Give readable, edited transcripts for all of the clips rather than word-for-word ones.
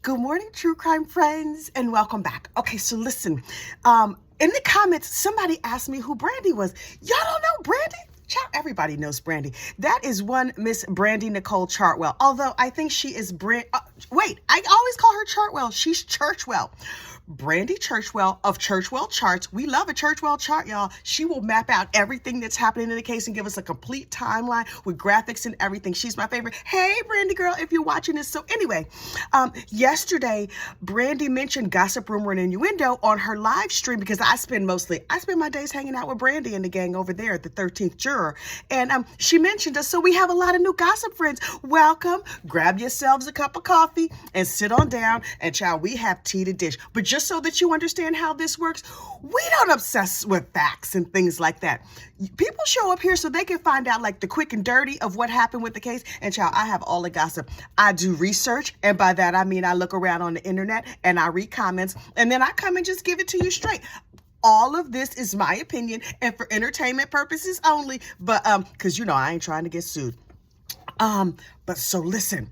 Good morning, true crime friends, and welcome back. Okay, so listen, in the comments, somebody asked me who Brandy was. Y'all don't know Brandy? Child, everybody knows Brandy. That is one Miss Brandy Nicole Chartwell. Although I think she is wait, I always call her Chartwell. She's Churchwell. Brandy Churchwell of Churchwell Charts. We love a Churchwell chart, y'all. She will map out everything that's happening in the case and give us a complete timeline with graphics and everything. She's my favorite. Hey, Brandy girl, if you're watching this. So anyway, yesterday, Brandy mentioned gossip, rumor, and innuendo on her live stream because I spend my days hanging out with Brandy and the gang over there at the 13th Juror. And she mentioned us, so we have a lot of new gossip friends. Welcome. Grab yourselves a cup of coffee and sit on down. And child, we have tea to dish. But just so that you understand how this works, we don't obsess with facts and things like that. People show up here so they can find out like the quick and dirty of what happened with the case. And child, I have all the gossip. I do research, and by that I mean I look around on the internet and I read comments, and then I come and just give it to you straight. All of this is my opinion and for entertainment purposes only, but because you know I ain't trying to get sued. But so listen.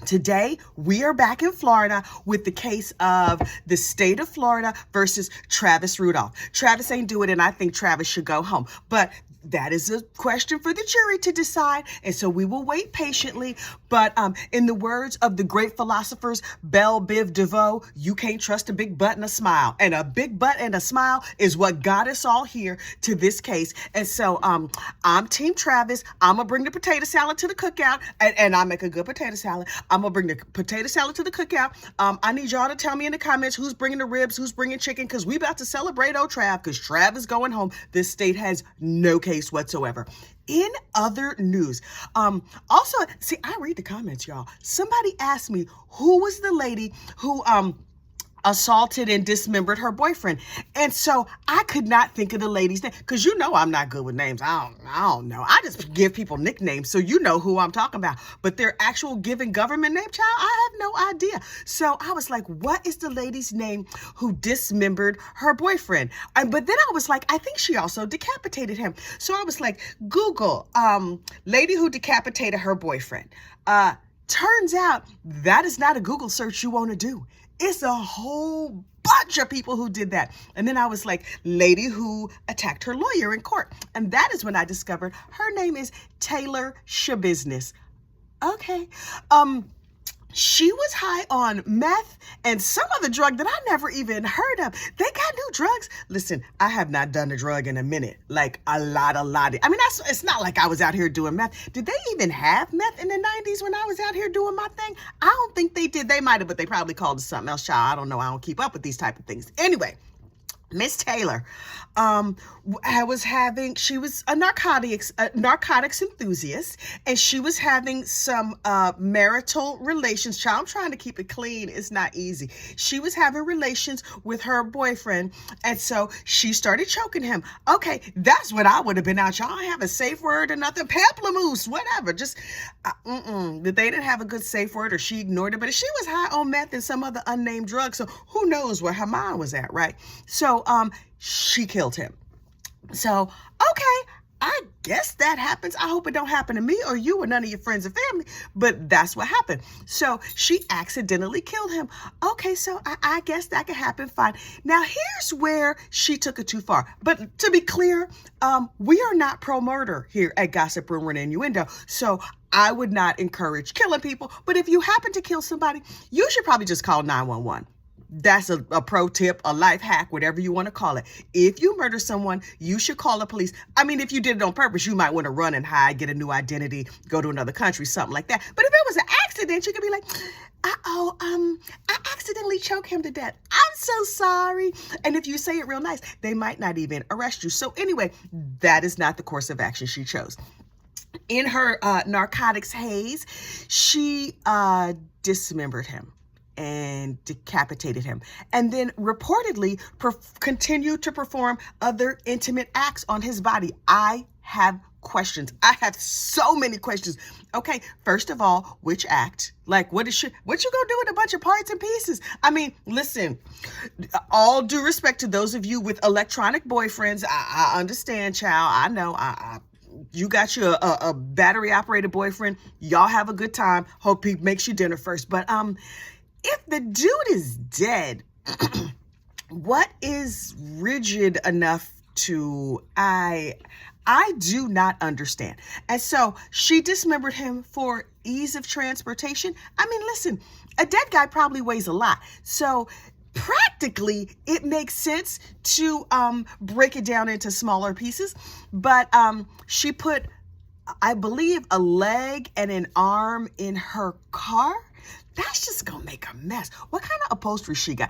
Today, we are back in Florida with the case of the state of Florida versus Travis Rudolph. Travis ain't do it, and I think Travis should go home. But that is a question for the jury to decide, and so we will wait patiently. But in the words of the great philosophers Belle Biv DeVoe, you can't trust a big butt and a smile. And a big butt and a smile is what got us all here to this case. And so I'm Team Travis. I'm going to bring the potato salad to the cookout, and I make a good potato salad. I'm going to bring the potato salad to the cookout. I need y'all to tell me in the comments who's bringing the ribs, who's bringing chicken, because we about to celebrate old Trav, because Trav is going home. This state has no case whatsoever. In other news, also, see, I read the comments, y'all. Somebody asked me who was the lady who assaulted and dismembered her boyfriend. And so I could not think of the lady's name, because you know I'm not good with names. I don't know. I just give people nicknames so you know who I'm talking about. But their actual given government name, child, I have no idea. So I was like, what is the lady's name who dismembered her boyfriend? But then I was like, I think she also decapitated him. So I was like, Google, lady who decapitated her boyfriend. Turns out that is not a Google search you want to do. It's a whole bunch of people who did that. And then I was like, lady who attacked her lawyer in court. And that is when I discovered her name is Taylor Scabusiness. Okay. She was high on meth and some other drug that I never even heard of. They got new drugs. Listen, I have not done a drug in a minute. Like a lot. I mean, it's not like I was out here doing meth. Did they even have meth in the 90s when I was out here doing my thing? I don't think they did. They might have, but they probably called it something else, child. I don't know. I don't keep up with these type of things. Anyway, Miss Taylor, she was a narcotics enthusiast, and she was having some marital relations. Child, I'm trying to keep it clean. It's not easy. She was having relations with her boyfriend, and so she started choking him. Okay, that's what I would have been out. Y'all don't have a safe word or nothing. Pamplemousse, whatever. Just, they didn't have a good safe word, or she ignored it. But she was high on meth and some other unnamed drug, so who knows where her mind was at, right? So, she killed him. So, okay, I guess that happens. I hope it don't happen to me or you or none of your friends or family, but that's what happened. So she accidentally killed him. Okay, so I guess that could happen, fine. Now, here's where she took it too far. But to be clear, we are not pro-murder here at Gossip, Rumor, and Innuendo. So I would not encourage killing people. But if you happen to kill somebody, you should probably just call 911. That's a pro tip, a life hack, whatever you want to call it. If you murder someone, you should call the police. I mean, if you did it on purpose, you might want to run and hide, get a new identity, go to another country, something like that. But if it was an accident, you could be like, I accidentally choked him to death. I'm so sorry. And if you say it real nice, they might not even arrest you. So anyway, that is not the course of action she chose. In her narcotics haze, she dismembered him and decapitated him, and then reportedly continued to perform other intimate acts on his body. I have questions. I have so many questions. Okay, first of all, which act? Like, what you gonna do with a bunch of parts and pieces? I mean, listen, all due respect to those of you with electronic boyfriends, I understand, child. I know, you got your a battery operated boyfriend. Y'all have a good time. Hope he makes you dinner first. But if the dude is dead, what is rigid enough to I do not understand. And so she dismembered him for ease of transportation. I mean, listen, a dead guy probably weighs a lot. So practically it makes sense to break it down into smaller pieces. But she put, I believe, a leg and an arm in her car. That's just gonna make a mess. What kind of upholstery she got?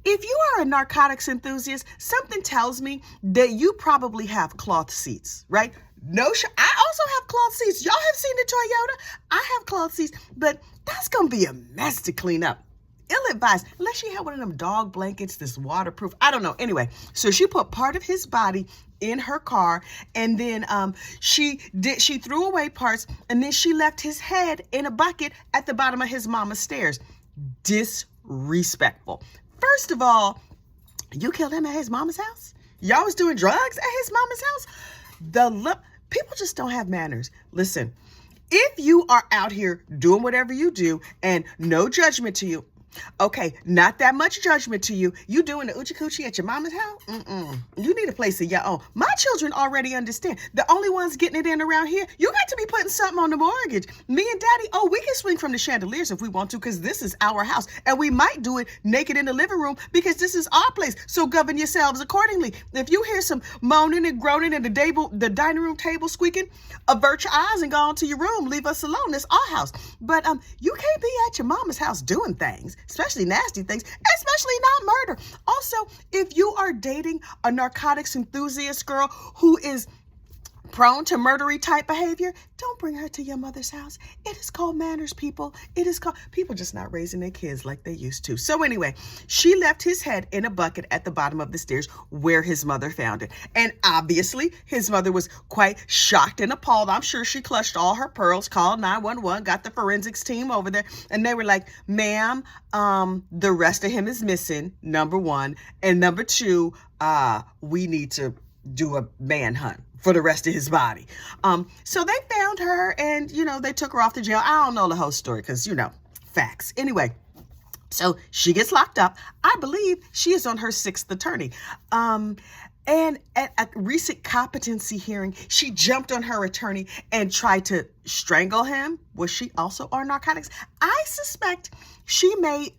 If you are a narcotics enthusiast, something tells me that you probably have cloth seats, right? I also have cloth seats. Y'all have seen the Toyota? I have cloth seats, but that's going to be a mess to clean up. Ill-advised, unless she had one of them dog blankets that's waterproof. I don't know. Anyway, so she put part of his body in her car, and then she threw away parts, and then she left his head in a bucket at the bottom of his mama's stairs. Disrespectful. First of all, you killed him at his mama's house? Y'all was doing drugs at his mama's house? People just don't have manners. Listen, if you are out here doing whatever you do and no judgment to you, okay, not that much judgment to you, you doing the oochie coochie at your mama's house? You need a place of your own. My children already understand. The only ones getting it in around here, you got to be putting something on the mortgage. Me and daddy, we can swing from the chandeliers if we want to, because this is our house. And we might do it naked in the living room because this is our place. So govern yourselves accordingly. If you hear some moaning and groaning and the dining room table squeaking, avert your eyes and go on to your room. Leave us alone. It's our house. But you can't be at your mama's house doing things, especially nasty things, especially not murder. Also, if you are dating a narcotics enthusiast girl who is prone to murdery type behavior, don't bring her to your mother's house. It is called manners, people. It is called people just not raising their kids like they used to. So anyway, she left his head in a bucket at the bottom of the stairs where his mother found it. And obviously his mother was quite shocked and appalled. I'm sure she clutched all her pearls, called 911, got the forensics team over there, and they were like, ma'am, the rest of him is missing, number one. And number two, we need to do a manhunt for the rest of his body. So they found her and, they took her off to jail. I don't know the whole story because, facts. Anyway, so she gets locked up. I believe she is on her 6th attorney. And at a recent competency hearing, she jumped on her attorney and tried to strangle him. Was she also on narcotics? I suspect she may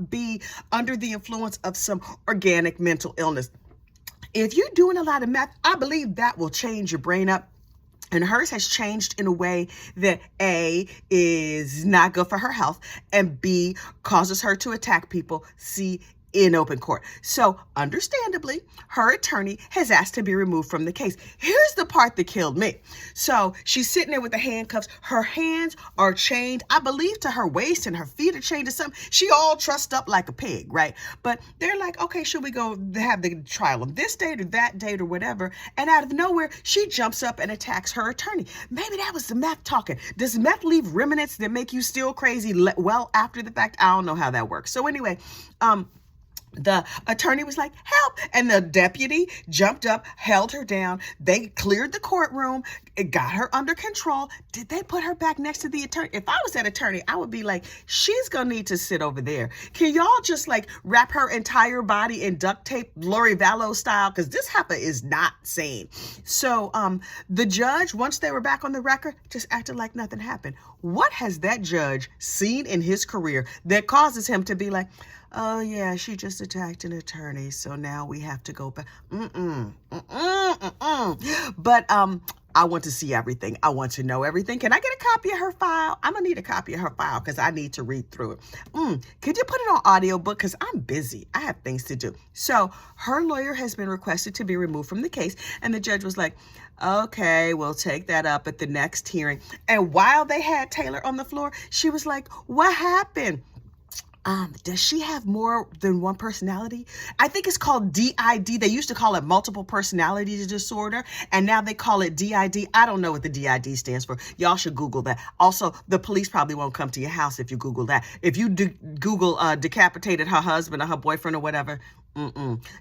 be under the influence of some organic mental illness. If you're doing a lot of meth, I believe that will change your brain up. And hers has changed in a way that A, is not good for her health, and B, causes her to attack people, C, in open court. So understandably, her attorney has asked to be removed from the case. Here's the part that killed me. So she's sitting there with the handcuffs. Her hands are chained, I believe, to her waist, and her feet are chained to something. She all trussed up like a pig, right? But they're like, okay, should we go have the trial on this date or that date or whatever? And out of nowhere, she jumps up and attacks her attorney. Maybe that was the meth talking. Does meth leave remnants that make you still crazy well after the fact? I don't know how that works. So anyway, the attorney was like, help. And the deputy jumped up, held her down. They cleared the courtroom. It got her under control. Did they put her back next to the attorney? If I was that attorney, I would be like, she's going to need to sit over there. Can y'all just wrap her entire body in duct tape, Lori Vallow style? Because this heifer is not sane. So the judge, once they were back on the record, just acted like nothing happened. What has that judge seen in his career that causes him to be like, oh, yeah, she just attacked an attorney, so now we have to go back. But I want to see everything. I want to know everything. Can I get a copy of her file? I'm going to need a copy of her file because I need to read through it. Could you put it on audiobook? Because I'm busy. I have things to do. So her lawyer has been requested to be removed from the case, and the judge was like, okay, we'll take that up at the next hearing. And while they had Taylor on the floor, she was like, what happened? Does she have more than one personality? I think it's called DID. They used to call it multiple personality disorder, and now they call it DID. I don't know what the DID stands for. Y'all should Google that. Also, the police probably won't come to your house if you Google that. If you Google decapitated her husband or her boyfriend or whatever,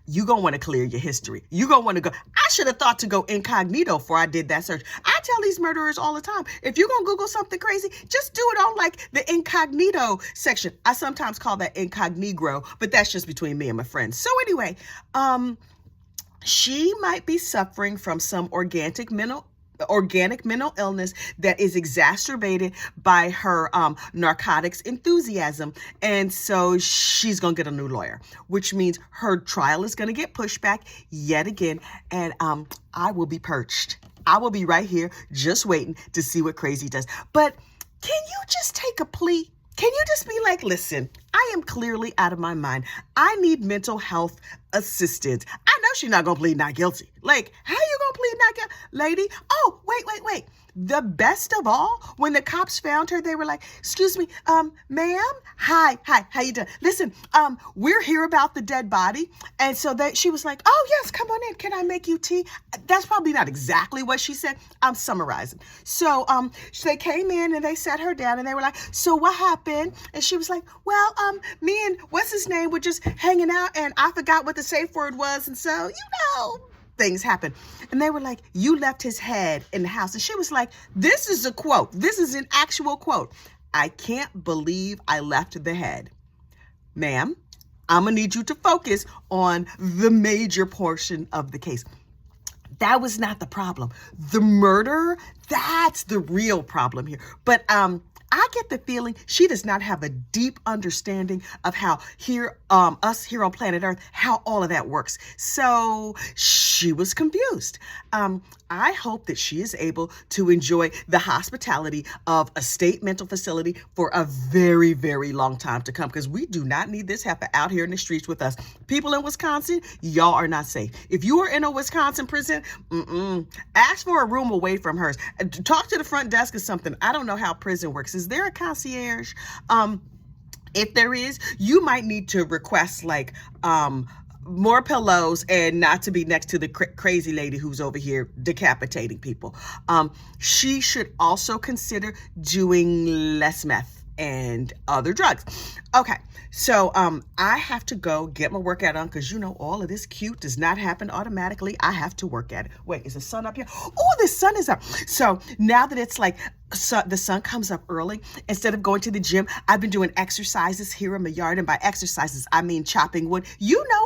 you gonna want to clear your history. You gonna want to go. I should have thought to go incognito before I did that search. I tell these murderers all the time, if you're gonna Google something crazy, just do it on the incognito section. I sometimes sometimes call that incognito, but that's just between me and my friends. So anyway, she might be suffering from some organic mental illness that is exacerbated by her narcotics enthusiasm. And so she's going to get a new lawyer, which means her trial is going to get pushed back yet again. And I will be perched. I will be right here just waiting to see what Crazy does. But can you just take a plea? Can you just be like, listen, I am clearly out of my mind. I need mental health assistance. I know she's not going to plead not guilty. Like, how you going to plead not guilty? Lady, oh, wait. The best of all, when the cops found her, they were like, excuse me, ma'am, hi, how you doing? Listen, we're here about the dead body. And so she was like, oh, yes, come on in. Can I make you tea? That's probably not exactly what she said. I'm summarizing. So they came in and they sat her down and they were like, so what happened? And she was like, well, me and what's his name were just hanging out and I forgot what the safe word was. And so, things happen. And they were like, you left his head in the house. And she was like, this is a quote. This is an actual quote. I can't believe I left the head. Ma'am, I'm going to need you to focus on the major portion of the case. That was not the problem. The murder, that's the real problem here. But I get the feeling she does not have a deep understanding of how us here on planet Earth, how all of that works. So she was confused. I hope that she is able to enjoy the hospitality of a state mental facility for a very, very long time to come, because we do not need this heifer out here in the streets with us. People in Wisconsin, y'all are not safe. If you are in a Wisconsin prison, ask for a room away from hers. Talk to the front desk or something. I don't know how prison works. Is there a concierge? If there is, you might need to request like more pillows and not to be next to the crazy lady who's over here decapitating people. She should also consider doing less meth and other drugs. Okay, so I have to go get my workout on, because all of this cute does not happen automatically. I have to work at it. Wait, is the sun up here? Oh, the sun is up. So now that it's like the sun comes up early, instead of going to the gym, I've been doing exercises here in my yard. And by exercises, I mean chopping wood.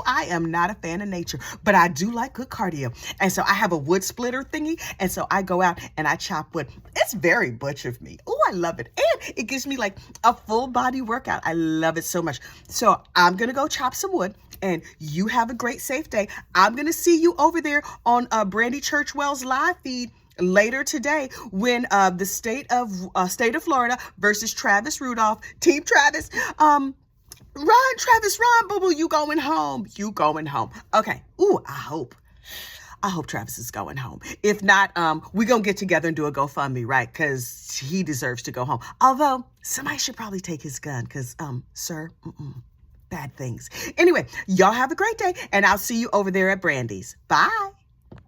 I am not a fan of nature, but I do like good cardio. And so I have a wood splitter thingy. And so I go out and I chop wood. It's very butch of me. Oh, I love it. And it gives me like a full body workout. I love it so much. So I'm going to go chop some wood. And you have a great, safe day. I'm going to see you over there on Brandy Churchwell's live feed later today when the state of Florida versus Travis Rudolph, Team Travis. Run, Travis, run, boo-boo. You going home. Okay. Ooh, I hope Travis is going home. If not, we're going to get together and do a GoFundMe, right? Because he deserves to go home. Although, somebody should probably take his gun because, sir, bad things. Anyway, y'all have a great day, and I'll see you over there at Brandy's. Bye.